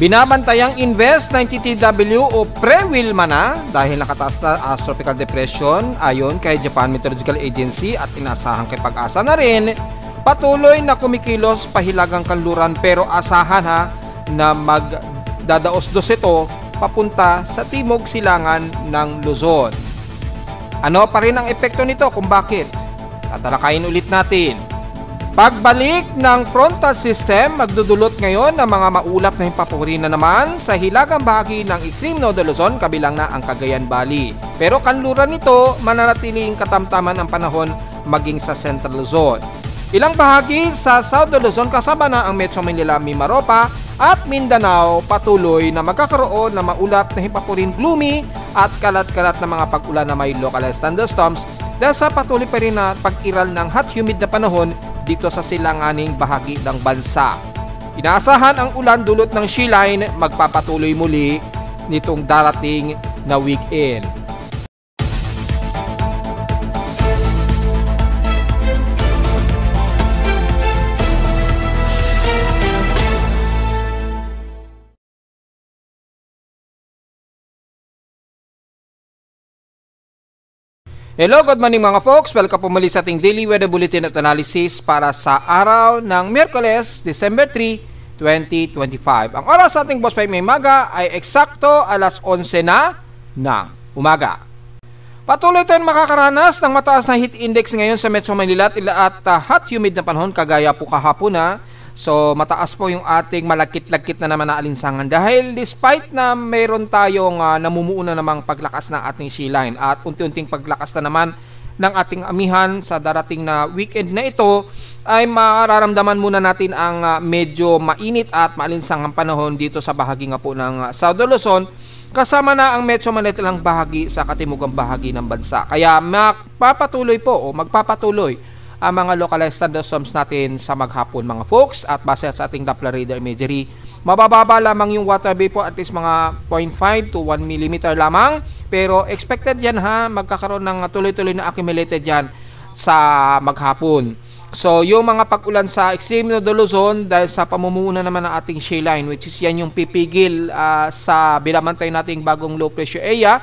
Binabantayang Invest 90TW o pre-Wilma na dahil nakataas na as tropical depression ayon kay Japan Meteorological Agency at inasahang kay Pag-asa na rin patuloy na kumikilos pahilagang kanluran pero asahan na magdadaos-dos ito papunta sa timog silangan ng Luzon. Ano pa rin ang epekto nito kung bakit? Tatalakayin ulit natin. Pagbalik ng frontal system, magdudulot ngayon ng mga maulap na himpapuri na naman sa hilagang bahagi ng extreme Northern Luzon, kabilang na ang Cagayan Valley. Pero kanluran nito, mananatiling katamtaman ang panahon maging sa Central Luzon. Ilang bahagi sa Southern Luzon kasama na ang Metro Manila, Mimaropa at Mindanao patuloy na magkakaroon ng maulap na himpapurin gloomy at kalat-kalat na mga pag-ulan na may localized thunderstorms dahil sa patuloy pa rin na pag-iral ng hot humid na panahon dito sa silanganing bahagi ng bansa. Inaasahan ang ulan dulot ng Sheline magpapatuloy muli nitong darating na weekend. Hello, good morning mga folks. Welcome po muli sa ating Daily Weather Bulletin at Analysis para sa araw ng Miyerkules, December 3, 2025. Ang oras sa ating Boss 5 may maga ay eksakto alas 11 na ng umaga. Patuloy tayong makakaranas ng mataas na heat index ngayon sa Metro Manila at hot humid na panahon kagaya po kahapon na. So mataas po yung ating malakit-lakit na naman na alinsangan dahil despite na mayroon tayong namumuuna namang paglakas ng ating Sheline at unti-unting paglakas na naman ng ating amihan sa darating na weekend na ito ay mararamdaman muna natin ang medyo mainit at maalinsangang panahon dito sa bahagi nga po ng Southern Luzon kasama na ang Metro Manila lang bahagi sa katimugang bahagi ng bansa. Kaya magpapatuloy ang mga localized thunderstorms natin sa maghapon mga folks at base sa ating Doppler radar imagery, mabababa lamang yung water vapor at least mga 0.5 to 1 mm lamang pero expected yan magkakaroon ng tuloy-tuloy na accumulated yan sa maghapon. So yung mga pag-ulan sa extreme Northern Luzon dahil sa pamumuuna naman ng ating Sheline which is yan yung pipigil sa binabantay nating bagong low pressure area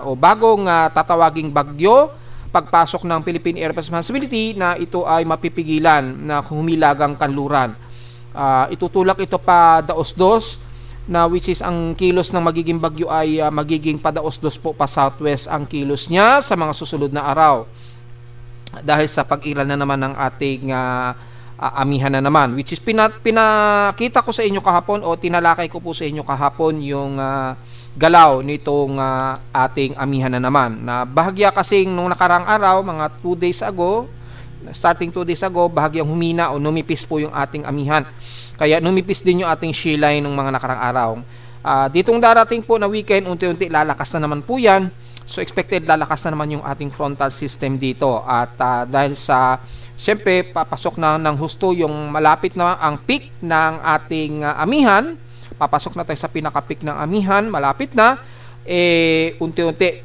o bagong tatawaging bagyo pagpasok ng Philippine Air Responsibility na ito ay mapipigilan na humilagang kanluran. Itutulak ito pa daos-dos na which is ang kilos ng magiging bagyo ay magiging padaos-dos po pa southwest ang kilos niya sa mga susunod na araw. Dahil sa pag-iral na naman ng ating amihan na naman which is pinakita ko sa inyo kahapon o tinalakay ko po sa inyo kahapon yung galaw nitong ating amihan na naman na bahagya kasing nung nakarang araw mga 2 days ago starting 2 days ago bahagyang humina o numipis po yung ating amihan kaya numipis din yung ating Sheline nung mga nakarang araw. Ditong darating po na weekend unti-unti lalakas na naman po yan so expected lalakas na naman yung ating frontal system dito at dahil sa siyempre papasok na ng husto yung malapit na ang peak ng ating amihan. Papasok na tayo sa pinaka-peak ng amihan, malapit na, unti-unti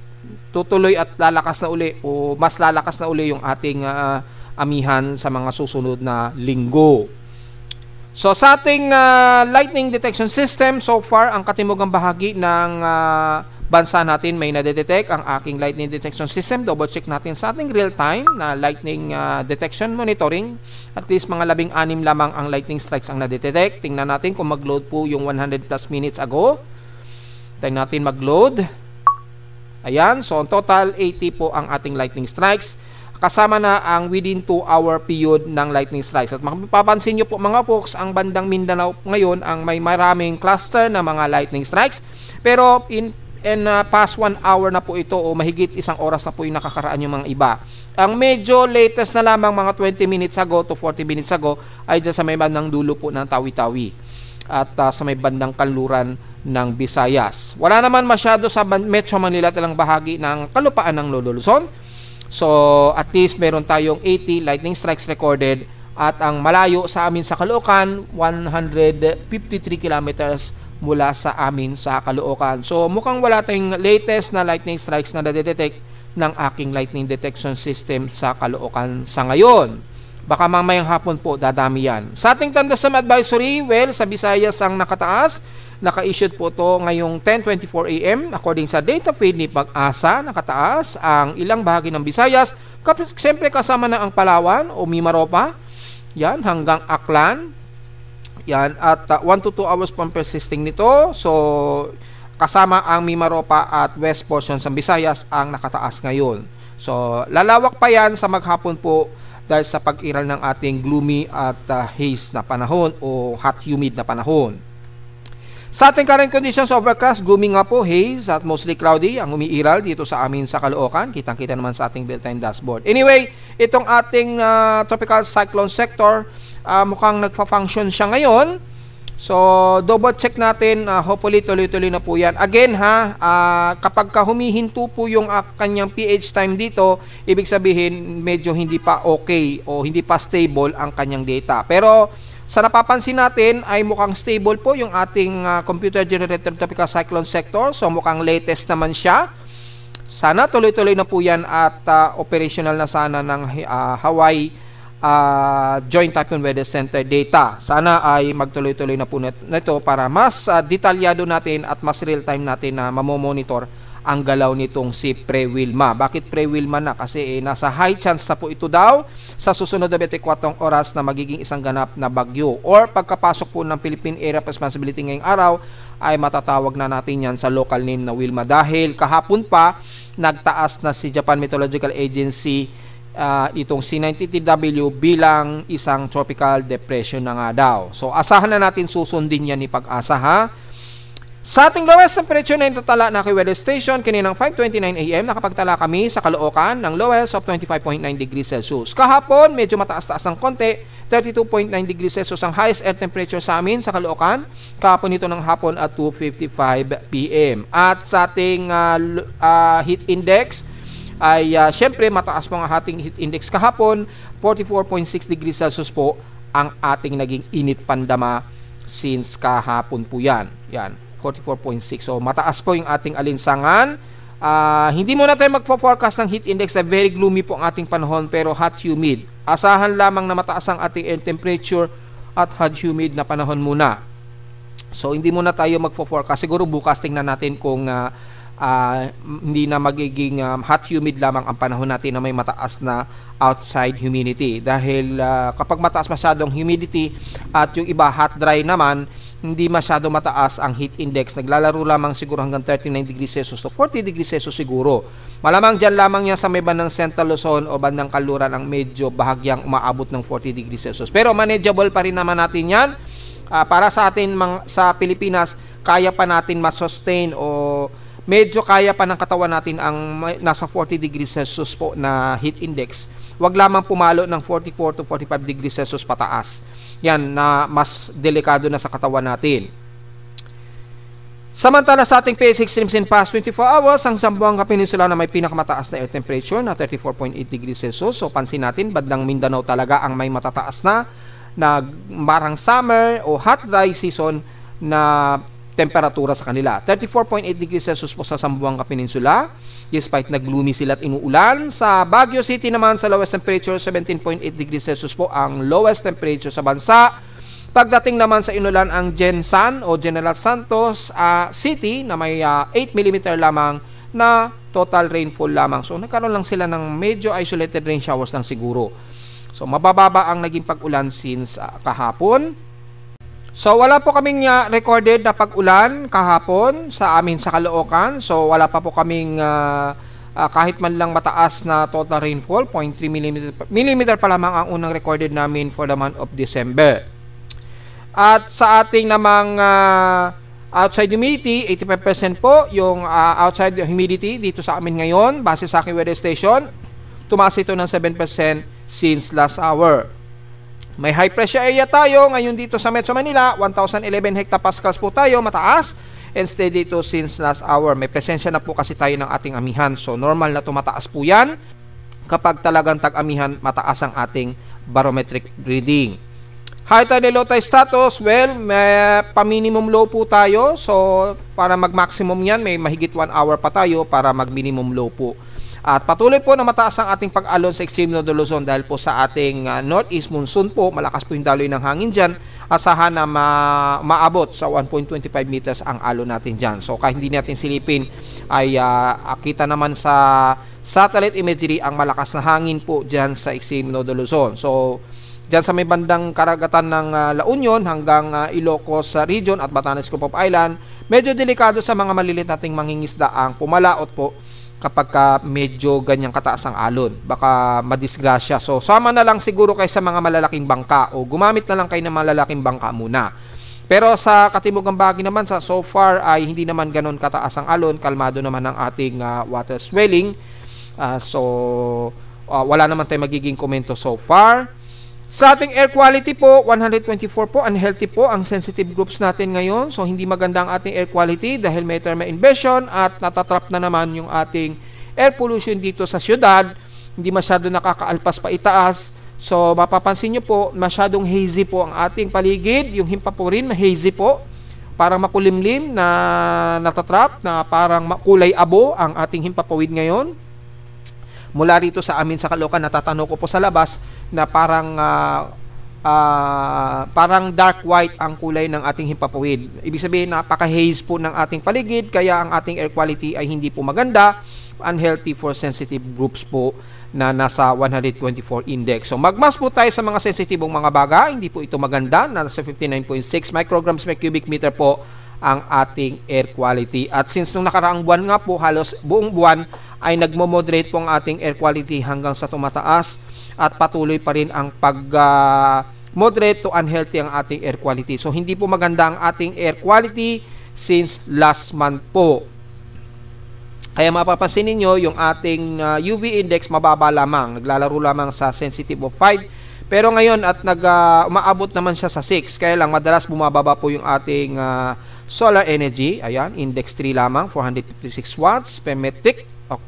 tutuloy at lalakas na uli o mas lalakas na uli yung ating amihan sa mga susunod na linggo. So sa ating lightning detection system, so far ang katimugang bahagi ng bansa natin may nadetect ang aking lightning detection system. Double check natin sa ating real-time na lightning detection monitoring. At least mga 16 lamang ang lightning strikes ang nadetect. Tingnan natin kung mag-load po yung 100 plus minutes ago. Tingnan natin mag-load. Ayan, so on total 80 po ang ating lightning strikes. Kasama na ang within 2-hour period ng lightning strikes. At mapapansin nyo po mga folks, ang bandang Mindanao ngayon ang may maraming cluster na mga lightning strikes. Pero past 1 hour na po ito o mahigit isang oras na po yung nakakaraan yung mga iba. Ang medyo latest na lamang mga 20 minutes ago to 40 minutes ago ay dyan sa may bandang dulo po ng Tawi-Tawi at sa may bandang kanluran ng Visayas. Wala naman masyado sa Metro Manila talang bahagi ng kalupaan ng Luzon. So at least meron tayong 80 lightning strikes recorded at ang malayo sa amin sa Caloocan 153 kilometers mula sa amin sa Caloocan. So mukhang wala tayong latest na lightning strikes na nadetect ng aking lightning detection system sa Caloocan sa ngayon. Baka mamayang hapon po dadami yan. Sa ating thunderstorm advisory, well, sa Visayas ang nakataas. Naka-issued po to ngayong 10:24 AM. According sa data feed ni Pag-asa, nakataas ang ilang bahagi ng Visayas. Siyempre kasama na ang Palawan o Mimaropa. Yan, hanggang Aklan. Yan, at 1 to 2 hours pang persisting nito. So, kasama ang Mimaropa at west portion ng Visayas ang nakataas ngayon. So, lalawak pa yan sa maghapon po dahil sa pag-iral ng ating gloomy at haze na panahon o hot humid na panahon. Sa ating current conditions, overcast, gloomy nga po, haze at mostly cloudy ang umiiral dito sa amin sa Caloocan. Kitang-kita naman sa ating real-time dashboard. Anyway, itong ating tropical cyclone sector, mukhang nagpa-function siya ngayon. So, double check natin, hopefully tuloy-tuloy na po yan. Again kapag humihinto po yung kanyang pH time dito, ibig sabihin medyo hindi pa okay o hindi pa stable ang kanyang data. Pero sa napapansin natin ay mukhang stable po yung ating computer-generated tropical cyclone sector. So, mukhang latest naman siya. Sana tuloy-tuloy na po yan at operational na sana ng Hawaii Joint Typhoon Weather Center data. Sana ay magtuloy-tuloy na po nito para mas detalyado natin at mas real-time natin na mamomonitor ang galaw nitong si Pre-Wilma. Bakit Pre-Wilma na? Kasi nasa high chance na po ito daw sa susunod na 24 oras na magiging isang ganap na bagyo. Or pagkapasok po ng Philippine Area of Responsibility ngayong araw, ay matatawag na natin yan sa local name na Wilma. Dahil kahapon pa, nagtaas na si Japan Meteorological Agency itong C90TW bilang isang tropical depression na nga daw. So, asahan na natin susundin yan ni Pag-asa ha. Sa ating lowest temperature na itatala na kay weather station, kaninang 5:29 AM, nakapagtala kami sa Caloocan ng lowest of 25.9 degrees Celsius. Kahapon, medyo mataas-taas ang konti, 32.9 degrees Celsius ang highest air temperature sa amin sa Caloocan. Kahapon ito ng hapon at 2:55 PM. At sa ating heat index, ay syempre mataas po ang ating heat index kahapon, 44.6 degrees Celsius po ang ating naging init pandama since kahapon po yan. Yan, 44.6. So mataas po yung ating alinsangan. Hindi muna tayo magpo-forecast ng heat index na very gloomy po ang ating panahon pero hot humid. Asahan lamang na mataas ang ating air temperature at hot humid na panahon muna. So hindi muna tayo magpo-forecast. Siguro bukas tingnan natin kung hindi na magiging hot humid lamang ang panahon natin na may mataas na outside humidity. Dahil kapag mataas masyadong humidity at yung iba hot dry naman, hindi masyado mataas ang heat index. Naglalaro lamang siguro hanggang 39 degrees Celsius to 40 degrees Celsius siguro. Malamang dyan lamang yan sa may bandang Central Luzon o bandang Kaluran ang medyo bahagyang umaabot ng 40 degrees Celsius. Pero manageable pa rin naman natin yan. Para sa atin sa Pilipinas, kaya pa natin masustain o medyo kaya pa ng katawan natin ang nasa 40 degrees Celsius po na heat index. Huwag lamang pumalo ng 44 to 45 degrees Celsius pataas. Yan na mas delikado na sa katawan natin. Samantala sa ating PH extremes in past 24 hours, ang Zamboanga Peninsula na may pinakamataas na air temperature na 34.8 degrees Celsius. So pansin natin, bandang Mindanao talaga ang may matataas na marang summer o hot dry season na temperatura sa kanila. 34.8 degrees Celsius po sa Zamboanga Peninsula. Despite nag-gloomy sila at inuulan. Sa Baguio City naman sa lowest temperature, 17.8 degrees Celsius po ang lowest temperature sa bansa. Pagdating naman sa inulan ang Gensan o General Santos City na may 8 mm lamang na total rainfall lamang. So nagkaroon lang sila ng medyo isolated rain showers lang siguro. So mabababa ang naging pag-ulan since kahapon. So wala po kaming recorded na pag-ulan kahapon sa amin sa Caloocan. So wala pa po kaming kahit man lang mataas na total rainfall, 0.3 mm pa lamang ang unang recorded namin for the month of December. At sa ating namang outside humidity, 85% po yung outside humidity dito sa amin ngayon. Base sa aking weather station, tumaas ito ng 7% since last hour. May high pressure area tayo ngayon dito sa Metro Manila, 1011 hectopascals po tayo, mataas, and steady ito since last hour. May presensya na po kasi tayo ng ating amihan, so normal na tumataas po yan kapag talagang tag-amihan, mataas ang ating barometric reading. High tide and low tide status, well, may pa-minimum low po tayo, so para mag-maximum yan, may mahigit 1 hour pa tayo para mag-minimum low po. At patuloy po na mataas ang ating pag-alon sa extreme northern Luzon dahil po sa ating northeast monsoon po, malakas po yung daloy ng hangin dyan. Asahan na maabot sa 1.25 meters ang alon natin dyan. So kahit hindi natin silipin ay kita naman sa satellite imagery ang malakas na hangin po dyan sa extreme northern Luzon. So dyan sa may bandang karagatan ng La Union hanggang Ilocos region at Batanes Group of Island, medyo delikado sa mga maliliit nating mangingisda ang pumalaot po kapag medyo ganyang kataas ang alon. Baka madisgrasya. So, sama na lang siguro kayo sa mga malalaking bangka o gumamit na lang kayo ng malalaking bangka muna. Pero sa katimugang bahagi naman, so far ay hindi naman ganon kataas ang alon. Kalmado naman ang ating water swelling. Wala naman tayong magiging komento so far. Sa ating air quality po, 124 po, unhealthy po ang sensitive groups natin ngayon. So, hindi maganda ang ating air quality dahil may thermal inversion at natatrap na naman yung ating air pollution dito sa syudad. Hindi masyado nakakaalpas pa itaas. So, mapapansin nyo po, masyadong hazy po ang ating paligid. Yung himpapurin, hazy po. Parang makulimlim na natatrap, na parang makulay abo ang ating himpapawid ngayon. Mula rito sa amin sa Caloocan, natatanaw ko po sa labas na parang dark white ang kulay ng ating himpapawid. Ibig sabihin, napaka-haze po ng ating paligid, kaya ang ating air quality ay hindi po maganda, unhealthy for sensitive groups po na nasa 124 index. So magmas po tayo sa mga sensitibong mga baga, hindi po ito maganda, nasa 59.6 micrograms per cubic meter po ang ating air quality. At since nung nakaraang buwan nga po, halos buong buwan ay nagmo-moderate po ang ating air quality hanggang sa tumataas at patuloy pa rin ang pag-moderate to unhealthy ang ating air quality. So hindi po maganda ang ating air quality since last month po. Kaya mapapansin niyo yung ating UV index mababa lamang, naglalaro lamang sa sensitive of 5. Pero ngayon at umaabot naman siya sa 6. Kaya lang madalas bumababa po yung ating solar energy. Ayan, index 3 lamang, 456 watts per metric. Okay.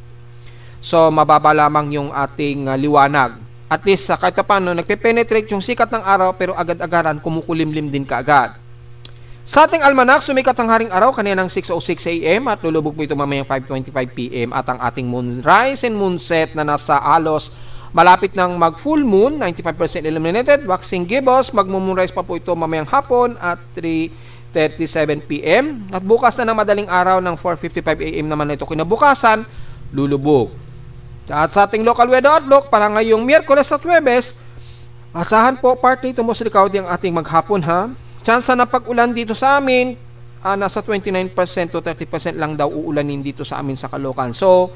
So mababa lamang yung ating liwanag. At least kahit pa paano nagpe-penetrate yung sikat ng araw pero agad-agaran kumukulimlim din kaagad. Sa ating almanac, sumikat ang haring araw kanina ng 6:06 AM at lulubog po ito mamayang 5:25 PM at ang ating moonrise and moonset na nasa halos malapit ng mag-full moon, 95% illuminated, waxing gibbous, mag-moonrise pa po ito mamayang hapon at 3:37 PM. At bukas na ng madaling araw ng 4:55 AM naman na ito kinabukasan, lulubog. At sa ating local weather outlook, para ngayong Miyerkules at Huwebes, asahan po partly to mostly cloudy ang ating maghapon ha. Chance na pag-ulan dito sa amin, nasa 29% to 30% lang daw uulanin dito sa amin sa Caloocan. So,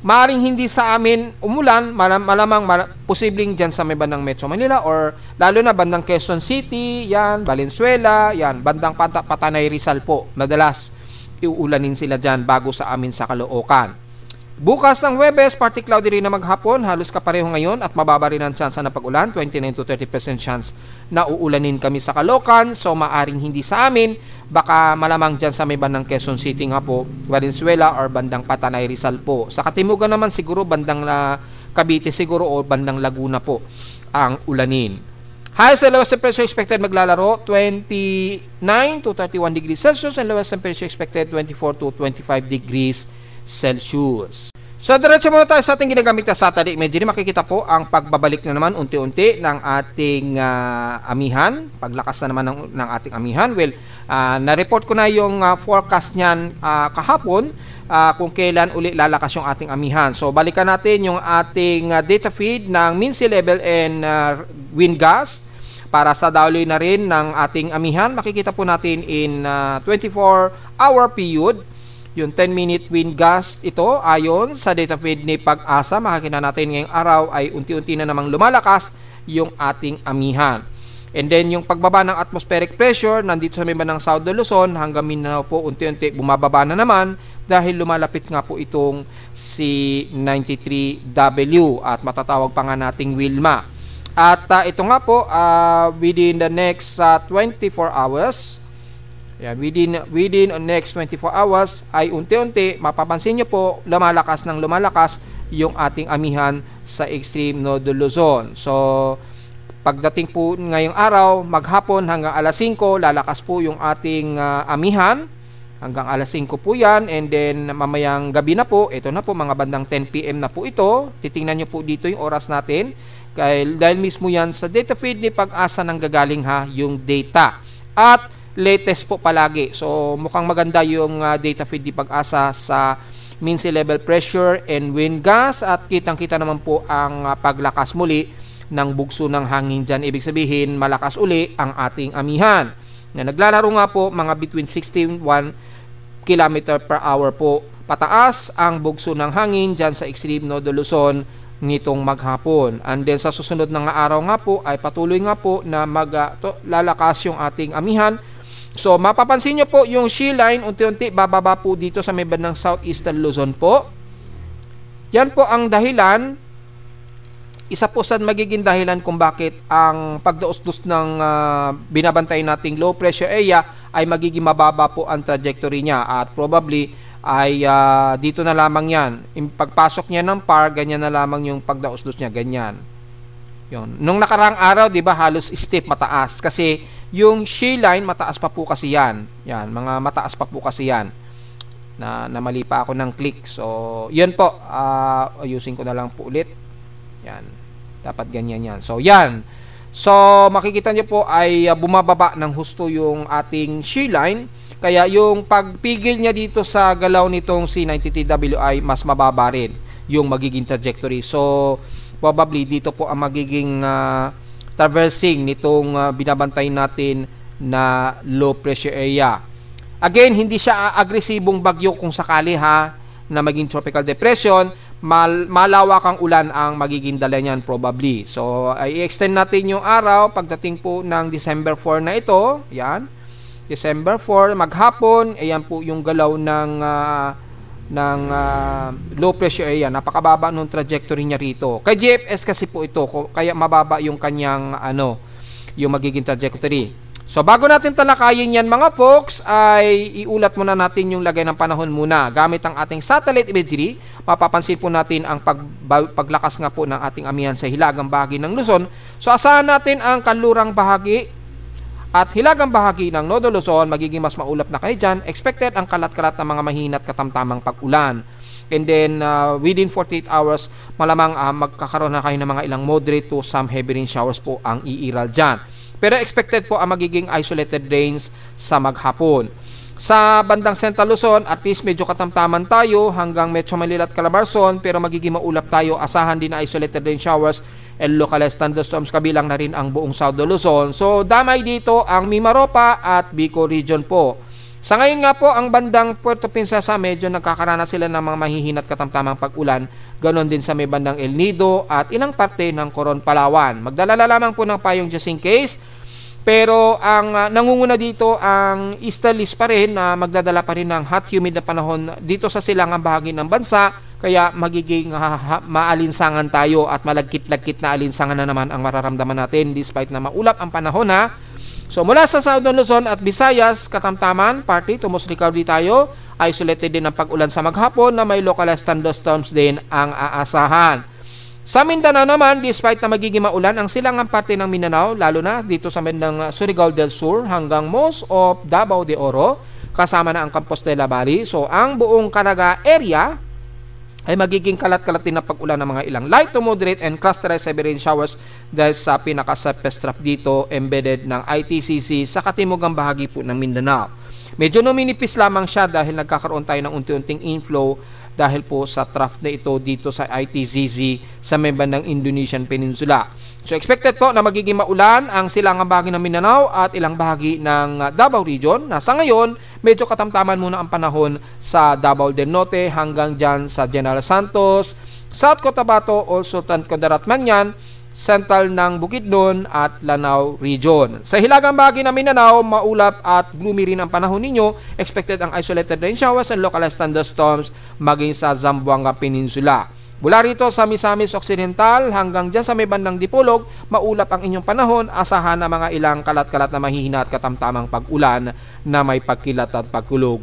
maaaring hindi sa amin umulan, malamang posibleng dyan sa may bandang Metro Manila or lalo na bandang Quezon City, yan, Valenzuela, yan, bandang Patanay Rizal po. Madalas, iuulanin sila dyan bago sa amin sa Caloocan. Bukas ng Huwebes, partly cloudy rin na maghapon, halos kapareho ngayon at mababa rin ang chance na pag-ulan, 29 to 30% chance na uulanin kami sa Caloocan. So maaring hindi sa amin, baka malamang dyan sa may bandang Quezon City nga po, Valenzuela or bandang Patanay Rizal po. Sa Katimugan naman siguro bandang Cavite siguro o bandang Laguna po ang ulanin. Highest and lowest temperature expected maglalaro 29 to 31 degrees Celsius and lowest temperature expected 24 to 25 degrees Celsius. So, diretso muna tayo sa ating ginagamit na satellite imagery. Makikita po ang pagbabalik na naman unti-unti ng ating amihan. Paglakas na naman ng ating amihan. Well, na-report ko na yung forecast niyan kahapon kung kailan uli lalakas yung ating amihan. So, balikan natin yung ating data feed ng mean sea level and wind gust para sa daloy na rin ng ating amihan. Makikita po natin in 24-hour period. Yung 10-minute wind gust ito, ayon sa data feed ni Pag-asa, makikita natin ngayong araw ay unti-unti na namang lumalakas yung ating amihan. And then yung pagbaba ng atmospheric pressure, nandito sa may bandang South de Luzon, hanggang Mindanao po unti-unti bumababa na naman dahil lumalapit nga po itong si 93W at matatawag pa nga nating Wilma. At ito nga po, within the next 24 hours, yan, within the next 24 hours ay unti-unti mapapansin nyo po lumalakas yung ating amihan sa extreme northern Luzon. So pagdating po ngayong araw maghapon hanggang alas 5 lalakas po yung ating amihan Hanggang alas 5 po yan, and then mamayang gabi na po, ito na po, mga bandang 10 PM na po ito. Titingnan nyo po dito yung oras natin. Dahil mismo yan sa data feed ni Pag-asa nang gagaling ha, yung data. At latest po palagi. So mukhang maganda yung data feed ni Pag-asa sa mean sea level pressure and wind gas. At kitang-kita naman po ang paglakas muli ng bugso ng hangin dyan. Ibig sabihin, malakas uli ang ating amihan. Na naglalaro nga po mga between 61 km per hour po pataas ang bugso ng hangin dyan sa extreme Nodo Luzon nitong maghapon. And then sa susunod na araw nga po ay patuloy nga po na lalakas yung ating amihan. So mapapansin nyo po yung sea line unti-unti bababa po dito sa may bandang southeastern Luzon po. Yan po ang dahilan, isa po sa magiging dahilan kung bakit ang pagdaos-dos ng binabantay nating low pressure area ay magiging mababa po ang trajectory niya, at probably ay dito na lamang yan. Yung pagpasok niya ng PAR, ganyan na lamang yung pagdaos-dos niya, ganyan. Yun. Nung nakarang araw, di ba, halos steep, mataas. Kasi yung shear line, mataas pa po kasi yan. Yan, mga mataas pa po kasi yan. Namali pa ako ng click. So, yun po. Ayusin ko na lang po ulit. Yan. Dapat ganyan yan. So, yan. So, makikita nyo po ay bumababa ng husto yung ating shear line. Kaya yung pagpigil niya dito sa galaw nitong C90TW ay mas mababa rin yung magiging trajectory. So, probably dito po ang magiging traversing nitong binabantay natin na low pressure area. Again, hindi siya agresibong bagyo kung sakali ha na maging tropical depression. Malawak ang ulan ang magiging dala niyan probably. So, i-extend natin yung araw pagdating po ng December 4 na ito. Yan. December 4, maghapon. Ayan po yung galaw ng low pressure area. Napakababa nung trajectory niya rito. Kay GFS kasi po ito. Kaya mababa yung kanyang yung magiging trajectory. So, bago natin talakayin yan mga folks, ay iulat muna natin yung lagay ng panahon muna. Gamit ang ating satellite imagery, mapapansin po natin ang paglakas nga po ng ating amihan sa hilagang bahagi ng Luzon. So, asahan natin ang kanlurang bahagi at hilagang bahagi ng Nodo Luzon, magiging mas maulap na kayo dyan. Expected ang kalat-kalat na mga mahina at katamtamang pag-ulan. And then, within 48 hours, malamang magkakaroon na kayo ng mga ilang moderate to some heavy rain showers po ang iiral dyan. Pero expected po ang magiging isolated rains sa maghapon. Sa bandang Central Luzon, at least medyo katamtaman tayo hanggang Metro Manila at Calabarzon, pero magiging maulap tayo. Asahan din na isolated rain showers and localized thunderstorms, kabilang na rin ang buong South Luzon. So, damay dito ang Mimaropa at Bicol region po. Sa ngayon nga po, ang bandang Puerto Princesa, medyo nagkakaranas sila ng mga mahihinat katamtamang pag-ulan. Ganon din sa may bandang El Nido at ilang parte ng Coron, Palawan. Magdalala lamang po ng payong just in case. Pero ang nangunguna dito ang easterlies pa rin na magdadala pa rin ng hot humid na panahon dito sa silangang bahagi ng bansa. Kaya magiging maalinsangan tayo at malagkit-lagkit na alinsangan na naman ang mararamdaman natin despite na maulap ang panahon ha. So mula sa Southern Luzon at Visayas, katamtaman, partly to mostly cloudy tayo. Isolated din ang pag-ulan sa maghapon na may localized thunderstorms din ang aasahan. Sa Mindanao naman, despite na magiging maulan ang silangang parte ng Mindanao, lalo na dito sa bandang Surigao del Sur hanggang most of Davao de Oro, kasama na ang Compostela Valley. So ang buong Caraga area ay magiging kalat-kalat din na pag-ulan ng mga ilang light to moderate and clusterized heavy rain showers dahil sa pinaka-surface trap dito embedded ng ITCC sa katimugang bahagi po ng Mindanao. Medyo numinipis lamang siya dahil nagkakaroon tayo ng unti-unting inflow dahil po sa trough na ito dito sa ITCC sa may bandang Indonesian Peninsula. So expected po na magiging maulan ang silangang bahagi ng Mindanao at ilang bahagi ng Davao Region na sa ngayon medyo katamtaman muna ang panahon sa Davao del Norte hanggang dyan sa General Santos, South Cotabato, also Sultan Kudarat Mangyan, Central ng Bukidnon at Lanao Region. Sa hilagang bahagi ng Mindanao, maulap at gloomy rin ang panahon ninyo. Expected ang isolated rain showers and localized thunderstorms maging sa Zamboanga Peninsula. Mula rito sa Misamis Occidental hanggang dyan sa may bandang Dipolog, maulap ang inyong panahon. Asahan na mga ilang kalat-kalat na mahihina at katamtamang pag-ulan na may pagkilat at pagkulog.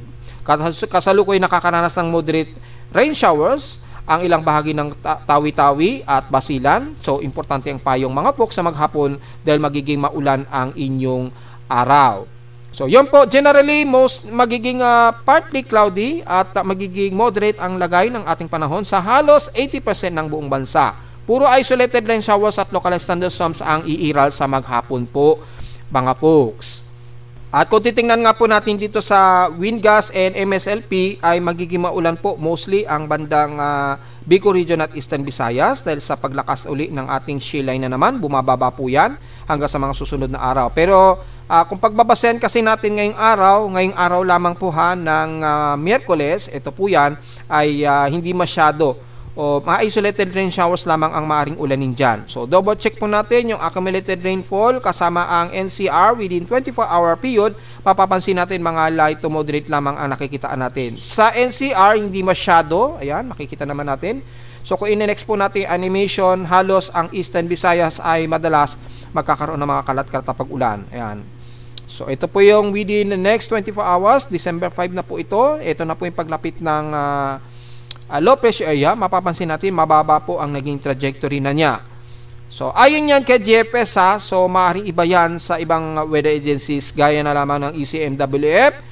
Kasalukuy nakakaranas ng moderate rain showers ang ilang bahagi ng Tawi-Tawi at Basilan. So, importante ang payong mga folks sa maghapon dahil magiging maulan ang inyong araw. So, yun po, generally, magiging partly cloudy at magiging moderate ang lagay ng ating panahon sa halos 80% ng buong bansa. Puro isolated rain showers at localized thunderstorms ang iiral sa maghapon po, mga folks. At kung titingnan nga po natin dito sa WinGas and MSLP, ay magiging maulan po mostly ang bandang Bicol Region at Eastern Visayas dahil sa paglakas uli ng ating shear line na naman, bumababa po yan hanggang sa mga susunod na araw. Pero kung pagbabasehan kasi natin ngayong araw lamang po ng Miyerkules, ito po yan, ay hindi masyado o ma-isolated rain showers lamang ang maaring ulanin dyan. So, double check po natin yung accumulated rainfall kasama ang NCR within 24-hour period. Mapapansin natin mga light to moderate lamang ang nakikitaan natin. Sa NCR, hindi masyado. Ayan, makikita naman natin. So, kung in-next po natin animation, halos ang Eastern Visayas ay madalas magkakaroon ng mga kalat-kalat na pag-ulan. Ayan. So, ito po yung within the next 24 hours. December 5 na po ito. Ito na po yung paglapit ng low pressure area. Mapapansin natin, mababa po ang naging trajectory na niya. So, ayon yan kay GFS so maaaring iba yan sa ibang weather agencies gaya na lamang ng ECMWF,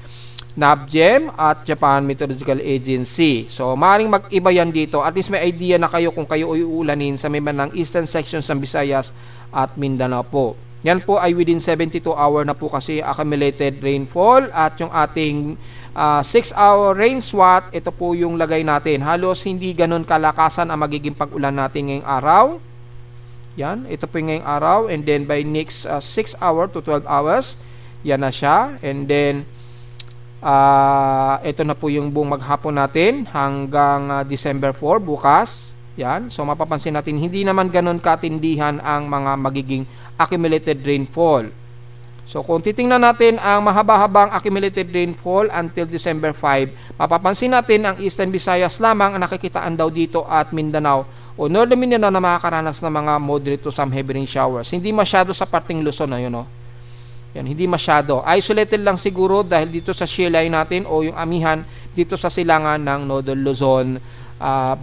NABGEM at Japan Meteorological Agency. So, maaaring mag-iba yan dito. At least may idea na kayo kung kayo ay uulanin sa may bandang eastern sections ng Visayas at Mindanao po. Yan po ay within 72 hour na po kasi accumulated rainfall at yung ating 6-hour rain SWAT, ito po yung lagay natin. Halos hindi ganun kalakasan ang magiging pag-ulan natin ngayong araw. Yan, ito po yung ngayong araw. And then by next 6 hour to 12 hours, yan na siya. And then, ito na po yung buong maghapon natin hanggang December 4, bukas. Yan, so mapapansin natin, hindi naman ganun katindihan ang mga magiging accumulated rainfall. So, kung titingnan natin ang mahaba-habang accumulated rainfall until December 5, mapapansin natin ang Eastern Visayas lamang ang nakikitaan daw dito at Mindanao o Northern Mindanao na makakaranas ng mga moderate to some heavy rain showers. Hindi masyado sa parting Luzon na yun, no? Yan, hindi masyado. Isolated lang siguro dahil dito sa shear line natin o yung amihan dito sa silangan ng Northern Luzon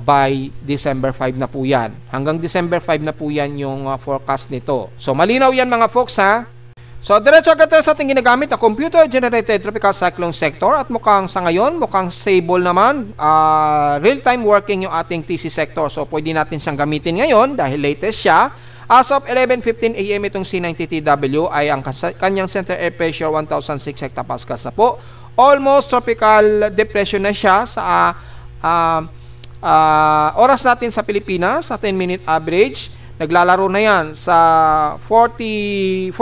by December 5 na po yan. Hanggang December 5 na po yan yung forecast nito. So, malinaw yan mga folks, ha? So, diretso agad tayo sa ating ginagamit na computer-generated tropical cyclone sector at mukhang sa ngayon, mukhang stable naman, real-time working yung ating TC sector. So, pwede natin siyang gamitin ngayon dahil latest siya. As of 11:15 AM itong C90TW ay ang kanyang center air pressure 1,006 hectopascals na po. Almost tropical depression na siya sa oras natin sa Pilipinas, sa 10-minute average. Naglalaro na yan sa 45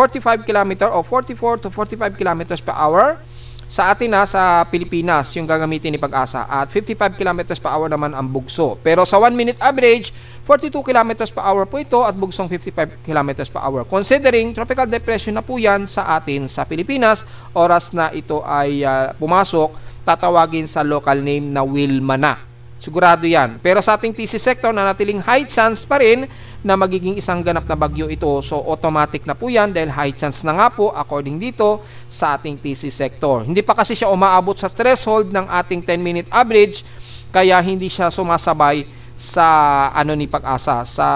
km o 44 to 45 km per hour. Sa atin sa Pilipinas, yung gagamitin ni Pag-asa. At 55 km per hour naman ang bugso. Pero sa 1-minute average, 42 km per hour po ito at bugsong 55 km per hour. Considering tropical depression na po yan sa atin sa Pilipinas, oras na ito ay pumasok, tatawagin sa local name na Wilma na. Sigurado yan. Pero sa ating TC sector, nanatiling high chance pa rin na magiging isang ganap na bagyo ito. So, automatic na po yan dahil high chance na nga po according dito sa ating TC sector. Hindi pa kasi siya umaabot sa threshold ng ating 10-minute average kaya hindi siya sumasabay sa ni Pag-asa, sa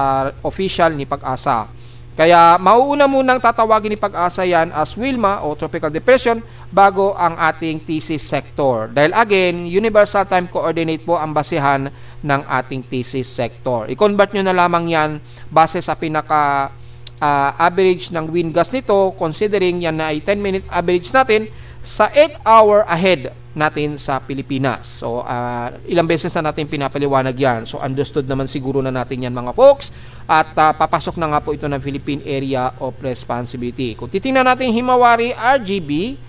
official ni Pag-asa. Kaya mauuna munang tatawagin ni Pag-asa yan as Wilma o Tropical Depression bago ang ating TC sector. Dahil again, Universal Time Coordinate po ang basehan ng ating TC sector. I-convert nyo na lamang yan base sa pinaka average ng wind gust nito, considering yan na ay 10-minute average natin sa 8-hour ahead natin sa Pilipinas. So, ilang beses na natin pinapaliwanag yan. So, understood naman siguro na natin yan mga folks. At papasok na nga po ito ng Philippine Area of Responsibility. Kung titingnan natin Himawari RGB,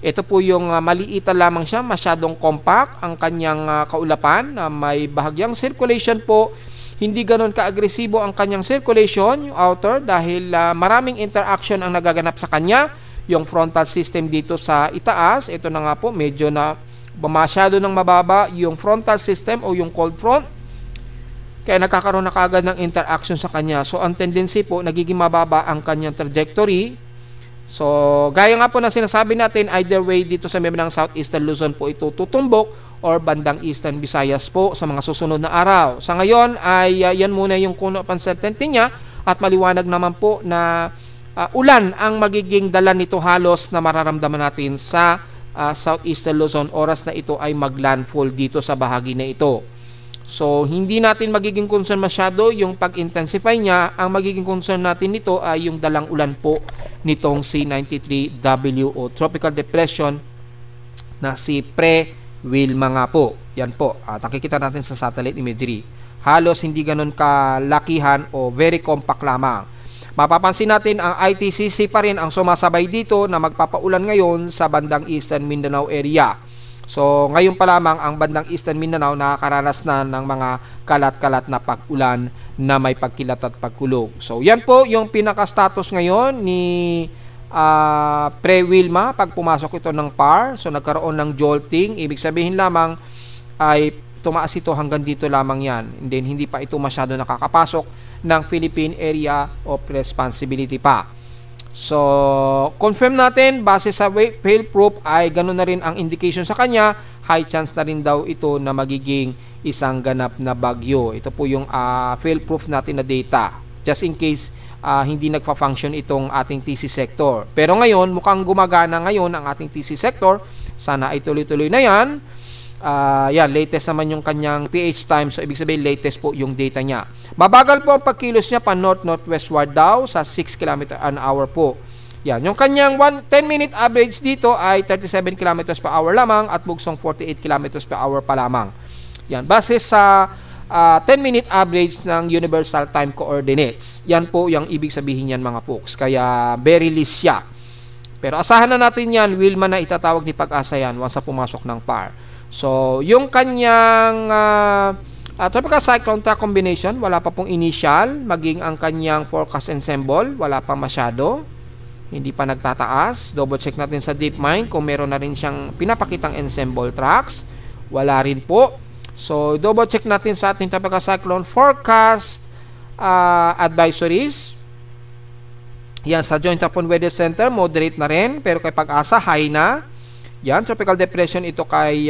ito po yung maliitan lamang siya, masyadong compact ang kanyang kaulapan. May bahagyang circulation po, hindi ganoon ka-agresibo ang kanyang circulation, yung outer, dahil maraming interaction ang nagaganap sa kanya. Yung frontal system dito sa itaas, ito na nga po, medyo na masyado ng mababa yung frontal system o yung cold front. Kaya nagkakaroon na kaagad ng interaction sa kanya. So, ang tendency po, nagiging mababa ang kanyang trajectory. So, gaya nga po na sinasabi natin, either way dito sa may ng Southeastern Luzon po ito tutumbok or bandang Eastern Visayas po sa mga susunod na araw. Sa ngayon ay yan muna yung kuno of uncertainty niya at maliwanag naman po na ulan ang magiging dala nito halos na mararamdaman natin sa Southeastern Luzon oras na ito ay maglandfall dito sa bahagi na ito. So, hindi natin magiging concern masyado yung pag-intensify niya. Ang magiging concern natin nito ay yung dalang ulan po nitong C93W o Tropical Depression na si Pre-Wilma nga po. Yan po. At nakikita natin sa satellite imagery. Halos hindi ganun kalakihan o very compact lamang. Mapapansin natin ang ITCC pa rin ang sumasabay dito na magpapaulan ngayon sa bandang Eastern Mindanao area. So, ngayon pa lamang ang bandang Eastern Mindanao nakakaranas na ng mga kalat-kalat na pag-ulan na may pagkilat at pagkulog. So, yan po yung pinaka-status ngayon ni Pre-Wilma pag pumasok ito ng PAR. So, nagkaroon ng jolting. Ibig sabihin lamang ay tumaas ito hanggang dito lamang yan. And then, hindi pa ito masyado nakakapasok ng Philippine Area of Responsibility pa. So, confirm natin, base sa fail proof ay ganoon na rin ang indication sa kanya, high chance na rin daw ito na magiging isang ganap na bagyo. Ito po yung fail proof natin na data, just in case hindi nagpa-function itong ating TC sector. Pero ngayon, mukhang gumagana ngayon ang ating TC sector. Sana ay tuloy-tuloy na yan. Yan, latest naman yung kanyang PH time. So, ibig sabihin, latest po yung data niya. Mabagal po ang pagkilos niya pa north-northwestward daw sa 6 km an hour po. Yan, yung kanyang 10-minute average dito ay 37 km per hour lamang at bugsong 48 km per hour pa lamang. Yan, base sa 10-minute average ng Universal Time Coordinates. Yan po yung ibig sabihin yan mga folks. Kaya, very least siya. Pero asahan na natin yan, Wilma na itatawag ni Pag-asa yan once na pumasok ng PAR. So, yung kanyang tropical cyclone track combination, wala pa pong initial. Maging ang kanyang forecast ensemble, wala pa masyado. Hindi pa nagtataas. Double check natin sa DeepMind kung meron na rin siyang pinapakitang ensemble tracks. Wala rin po. So, double check natin sa ating tropical cyclone forecast advisories. Yan, sa Joint Upon Weather Center, moderate na rin. Pero kay Pag-asa, high na. Yan, tropical depression ito kay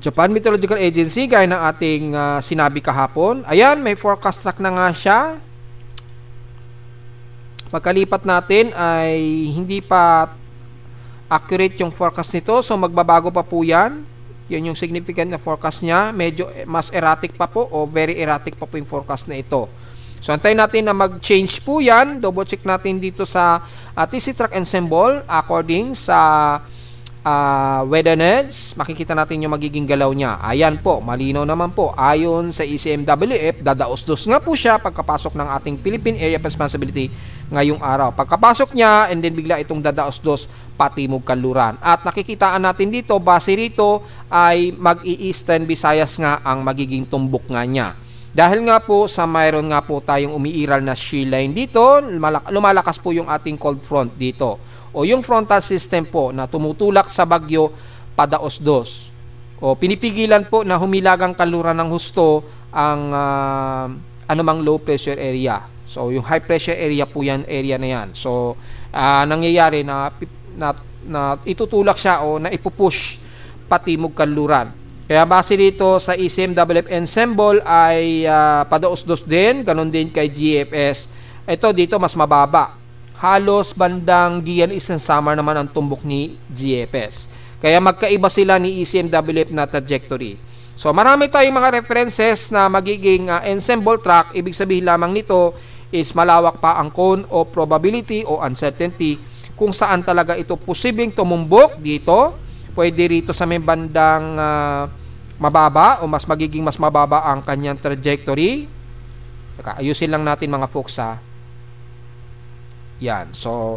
Japan Meteorological Agency gaya ng ating sinabi kahapon. Ayan, may forecast track na nga siya. Pagkalipat natin ay hindi pa accurate yung forecast nito. So, magbabago pa po yan. Yan yung significant na forecast niya. Medyo mas erratic pa po o very erratic pa po yung forecast na ito. So, antayin natin na mag-change po yan. Double check natin dito sa TC Track Ensemble according sa weather nerds, makikita natin yung magiging galaw niya. Ayan po, malinaw naman po. Ayon sa ECMWF, dadaos-dos nga po siya pagkapasok ng ating Philippine Area of Responsibility ngayong araw. Pagkapasok niya, and then bigla itong dadaos-dos patimog kanluran. At nakikitaan natin dito, base rito ay mag-i-Eastern Visayas nga ang magiging tumbok nga niya. Dahil nga po sa mayroon nga po tayong umiiral na shear line dito, lumalakas po yung ating cold front dito. O yung frontal system po na tumutulak sa bagyo padaos-dos. O pinipigilan po na humilagang kanluran ng husto ang anumang low pressure area. So yung high pressure area po yan, area na yan. So nangyayari na itutulak siya o na ipupush patimog kanluran. Kaya base dito sa ECMWF ensemble ay padaos-dos din, ganun din kay GFS. Ito dito mas mababa. Halos bandang Gian Eastern Samar naman ang tumbok ni GFS. Kaya magkaiba sila ni ECMWF na trajectory. So marami tayong mga references na magiging ensemble track. Ibig sabihin lamang nito is malawak pa ang cone o probability o uncertainty kung saan talaga ito posibleng tumumbok dito. Pwede rito sa may bandang mababa o magiging mas mababa ang kanyang trajectory. Saka, ayusin lang natin mga folks ha. Yan. So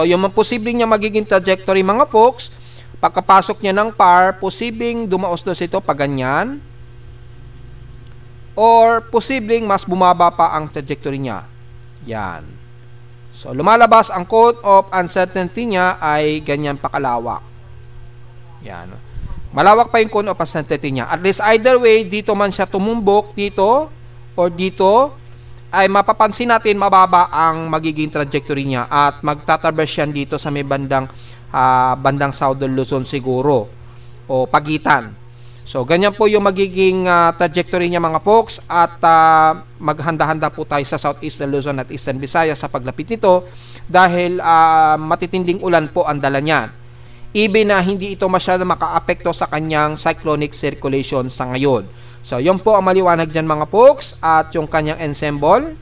yung posibleng niya magiging trajectory mga folks, pagkapasok niya ng PAR, posibleng dumaos-dos ito pa ganyan. Or posibleng mas bumaba pa ang trajectory niya. Yan. So lumalabas ang cone of uncertainty niya ay ganyan pa kalawak. Yan. Malawak pa yung cone of uncertainty niya. At least either way, dito man siya tumumbok dito or dito, ay mapapansin natin mababa ang magiging trajectory niya at magtatraverse yan dito sa may bandang Southern Luzon siguro o pagitan. So, ganyan po yung magiging trajectory niya mga folks at maghanda-handa po tayo sa Southeastern Luzon at Eastern Visayas sa paglapit nito dahil matitinding ulan po ang dala niyan. Even na hindi ito masyado makaapekto sa kanyang cyclonic circulation sa ngayon. So, yun po ang maliwanag dyan mga folks at yung kanyang ensemble.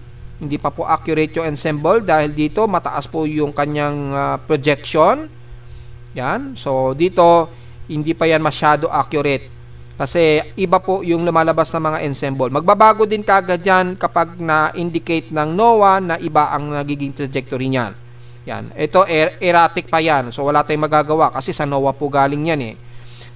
Hindi pa po accurate yung ensemble dahil dito mataas po yung kanyang projection. Yan. So, dito hindi pa yan masyado accurate. Kasi iba po yung lumalabas ng mga ensemble. Magbabago din kagad yan kapag na-indicate ng NOAA na iba ang nagiging trajectory niyan. Yan. Ito, erratic pa yan. So, wala tayong magagawa kasi sa NOAA po galing yan eh.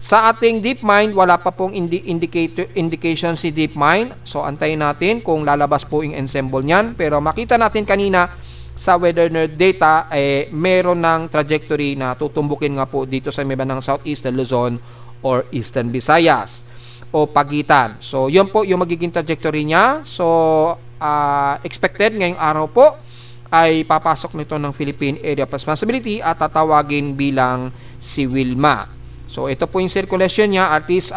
Sa ating DeepMind, wala pa pong indication si DeepMind. So, antayin natin kung lalabas po yung ensemble niyan. Pero makita natin kanina sa Weather Nerd data, meron ng trajectory na tutumbukin nga po dito sa may bandang Southeastern Luzon or Eastern Visayas o pagitan. So, yun po yung magiging trajectory niya. So, expected ngayong araw po ay papasok nito ng Philippine Area of Responsibility at tatawagin bilang si Wilma. So, ito po yung circulation niya. At least,